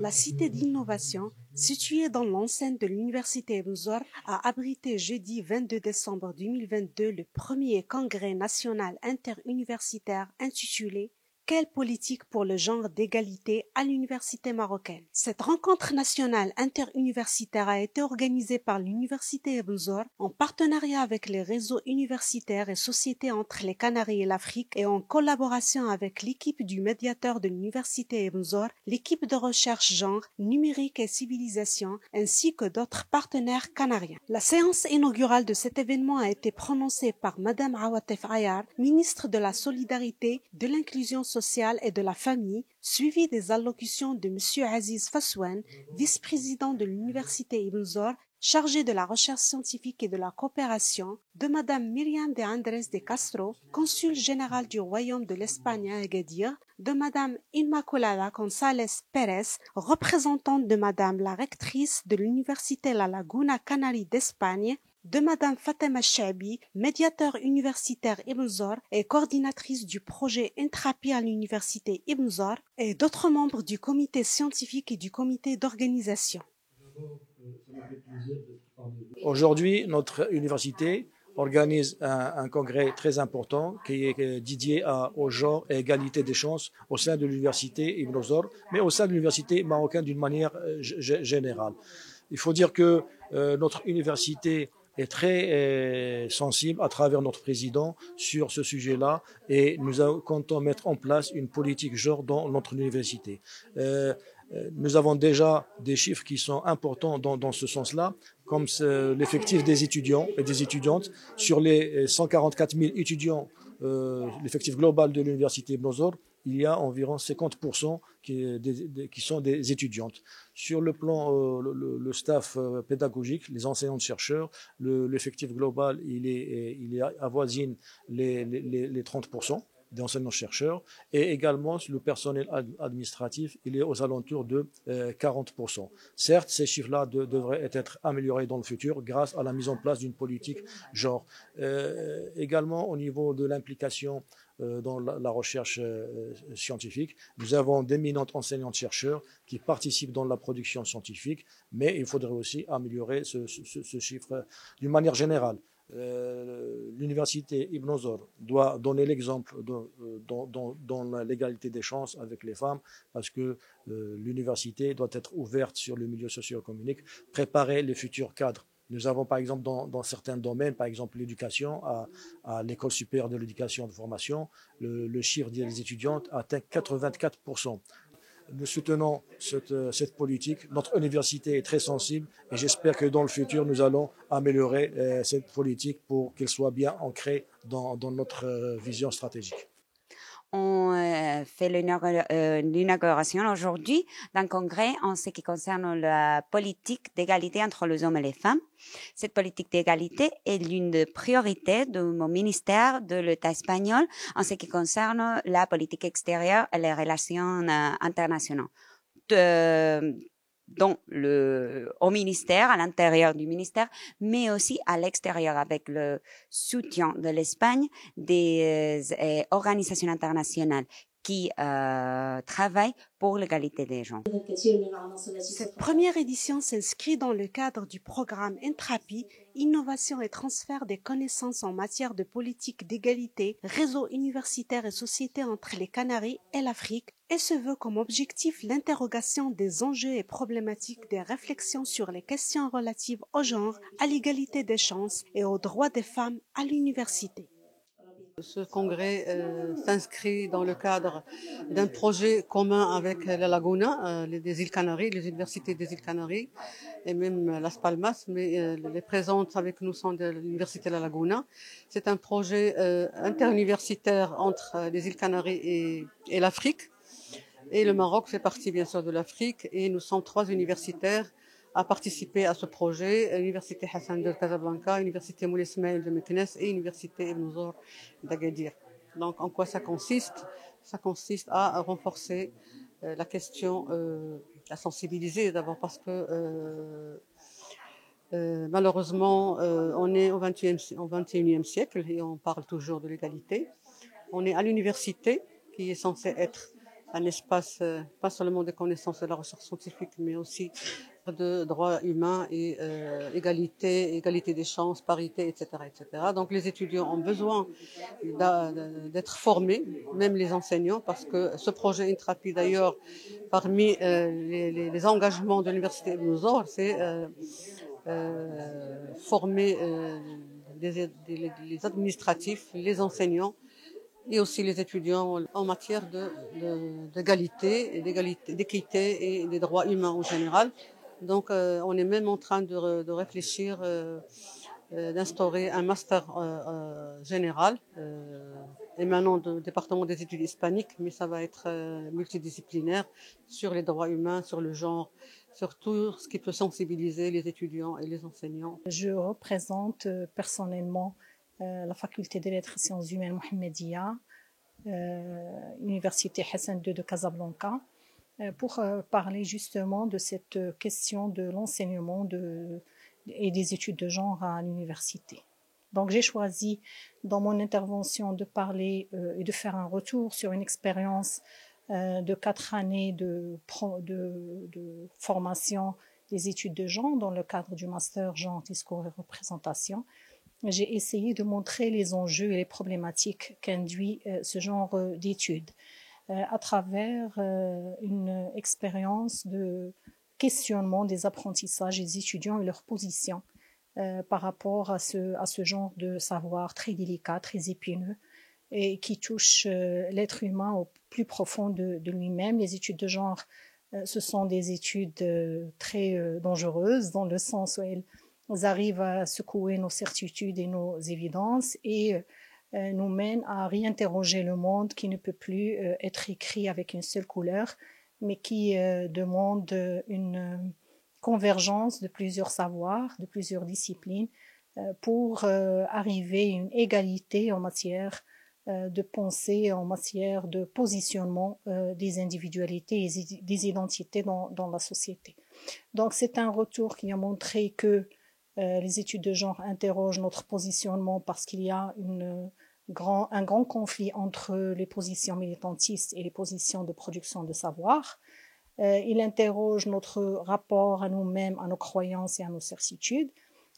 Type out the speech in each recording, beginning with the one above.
La cité d'innovation, située dans l'enceinte de l'université Ibn Zor, a abrité jeudi 22 décembre 2022 le premier congrès national interuniversitaire intitulé Quelle politique pour le genre d'égalité à l'université marocaine? Cette rencontre nationale interuniversitaire a été organisée par l'université Ibn Zor en partenariat avec les réseaux universitaires et sociétés entre les Canaries et l'Afrique et en collaboration avec l'équipe du médiateur de l'université Ibn Zor, l'équipe de recherche genre, numérique et civilisation, ainsi que d'autres partenaires canariens. La séance inaugurale de cet événement a été prononcée par Madame Awatef Ayar, ministre de la Solidarité, de l'Inclusion sociale et de la famille, suivi des allocutions de M. Aziz Faswan, vice-président de l'université Ibn Zor, chargé de la recherche scientifique et de la coopération, de Madame Myriam de Andrés de Castro, consul général du Royaume de l'Espagne à Agadir, de Madame Inmaculada González Pérez, représentante de Madame la rectrice de l'université La Laguna Canaria d'Espagne, de Madame Fatema Chabi, médiateur universitaire Ibn Zor et coordinatrice du projet Intrapi à l'université Ibn Zor, et d'autres membres du comité scientifique et du comité d'organisation. Aujourd'hui, notre université organise un congrès très important qui est dédié au genre et égalité des chances au sein de l'université Ibn Zor, mais au sein de l'université marocaine d'une manière générale. Il faut dire que notre université est très sensible à travers notre président sur ce sujet-là et nous comptons mettre en place une politique genre dans notre université. Nous avons déjà des chiffres qui sont importants dans ce sens-là, comme l'effectif des étudiants et des étudiantes. Sur les 144 000 étudiants, l'effectif global de l'université Ibn Zor, il y a environ 50% qui sont des étudiantes. Sur le plan, le staff pédagogique, les enseignants-chercheurs, l'effectif global, il avoisine les 30% d'enseignants-chercheurs, et également le personnel administratif, il est aux alentours de 40%. Certes, ces chiffres-là devraient être améliorés dans le futur grâce à la mise en place d'une politique genre. Également, au niveau de l'implication dans la recherche scientifique, nous avons d'éminentes enseignantes-chercheurs qui participent dans la production scientifique, mais il faudrait aussi améliorer ce chiffre d'une manière générale. L'université Ibn Zor doit donner l'exemple dans l'égalité des chances avec les femmes, parce que l'université doit être ouverte sur le milieu socio-économique, préparer les futurs cadres. Nous avons par exemple dans certains domaines, par exemple l'éducation, à l'école supérieure de l'éducation et de formation, le chiffre des étudiantes atteint 84%. Nous soutenons cette politique. Notre université est très sensible et j'espère que dans le futur, nous allons améliorer cette politique pour qu'elle soit bien ancrée dans notre vision stratégique. On fait l'inauguration aujourd'hui d'un congrès en ce qui concerne la politique d'égalité entre les hommes et les femmes. Cette politique d'égalité est l'une des priorités de mon ministère de l'État espagnol en ce qui concerne la politique extérieure et les relations internationales. Au ministère, à l'intérieur du ministère, mais aussi à l'extérieur avec le soutien de l'Espagne, des organisations internationales qui travaillent pour l'égalité des genres. Cette première édition s'inscrit dans le cadre du programme Intrapi, Innovation et transfert des connaissances en matière de politique d'égalité, réseau universitaire et société entre les Canaries et l'Afrique, et se veut comme objectif l'interrogation des enjeux et problématiques des réflexions sur les questions relatives au genre, à l'égalité des chances et aux droits des femmes à l'université. Ce congrès s'inscrit dans le cadre d'un projet commun avec la Laguna, des îles Canaries, les universités des îles Canaries et même Las Palmas, mais les présentes avec nous sont de l'université La Laguna. C'est un projet interuniversitaire entre les îles Canaries et l'Afrique. Et le Maroc fait partie bien sûr de l'Afrique et nous sommes 3 universitaires à participer à ce projet, l'Université Hassan de Casablanca, l'Université Moulay Ismaël de Meknès et l'Université Ibn Zor d'Agadir. Donc en quoi ça consiste? Ça consiste à renforcer la question, à sensibiliser d'abord parce que malheureusement on est au 21e siècle et on parle toujours de l'égalité. On est à l'université qui est censée être un espace pas seulement des connaissances de la recherche scientifique, mais aussi de droits humains et égalité des chances, parité, etc., etc. Donc les étudiants ont besoin d'être formés, même les enseignants, parce que ce projet Intrapi, d'ailleurs, parmi les engagements de l'Université Ibn Zor, c'est former les administratifs, les enseignants et aussi les étudiants en matière d'égalité, d'équité et des droits humains en général. Donc on est même en train de réfléchir, d'instaurer un master général émanant du département des études hispaniques, mais ça va être multidisciplinaire sur les droits humains, sur le genre, sur tout ce qui peut sensibiliser les étudiants et les enseignants. Je représente personnellement la faculté des lettres et sciences humaines Mohammedia, Université Hassan II de Casablanca, pour parler justement de cette question de l'enseignement et des études de genre à l'université. Donc j'ai choisi dans mon intervention de parler et de faire un retour sur une expérience de 4 années de formation des études de genre dans le cadre du master genre, discours et représentation. J'ai essayé de montrer les enjeux et les problématiques qu'induit ce genre d'études à travers une expérience de questionnement des apprentissages des étudiants et leur position par rapport à ce genre de savoir très délicat, très épineux et qui touche l'être humain au plus profond de lui-même. Les études de genre, ce sont des études très dangereuses dans le sens où elles arrivent à secouer nos certitudes et nos évidences et nous mènent à réinterroger le monde qui ne peut plus être écrit avec une seule couleur, mais qui demande une convergence de plusieurs savoirs, de plusieurs disciplines, pour arriver à une égalité en matière de pensée, en matière de positionnement des individualités et des identités dans la société. Donc c'est un retour qui a montré que les études de genre interrogent notre positionnement parce qu'il y a un grand conflit entre les positions militantistes et les positions de production de savoir. Il interroge notre rapport à nous-mêmes, à nos croyances et à nos certitudes.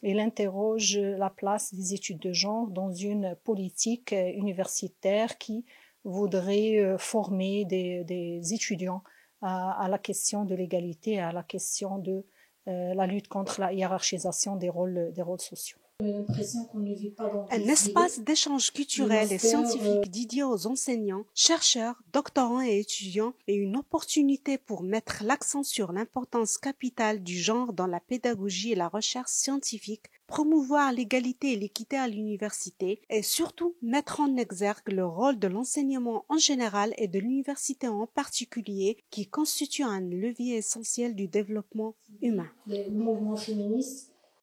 Il interroge la place des études de genre dans une politique universitaire qui voudrait former des étudiants à la question de l'égalité, à la question de la lutte contre la hiérarchisation des rôles sociaux. Un espace d'échange culturel et scientifique dédié aux enseignants, chercheurs, doctorants et étudiants est une opportunité pour mettre l'accent sur l'importance capitale du genre dans la pédagogie et la recherche scientifique, promouvoir l'égalité et l'équité à l'université et surtout mettre en exergue le rôle de l'enseignement en général et de l'université en particulier qui constitue un levier essentiel du développement humain. Le mouvement féministe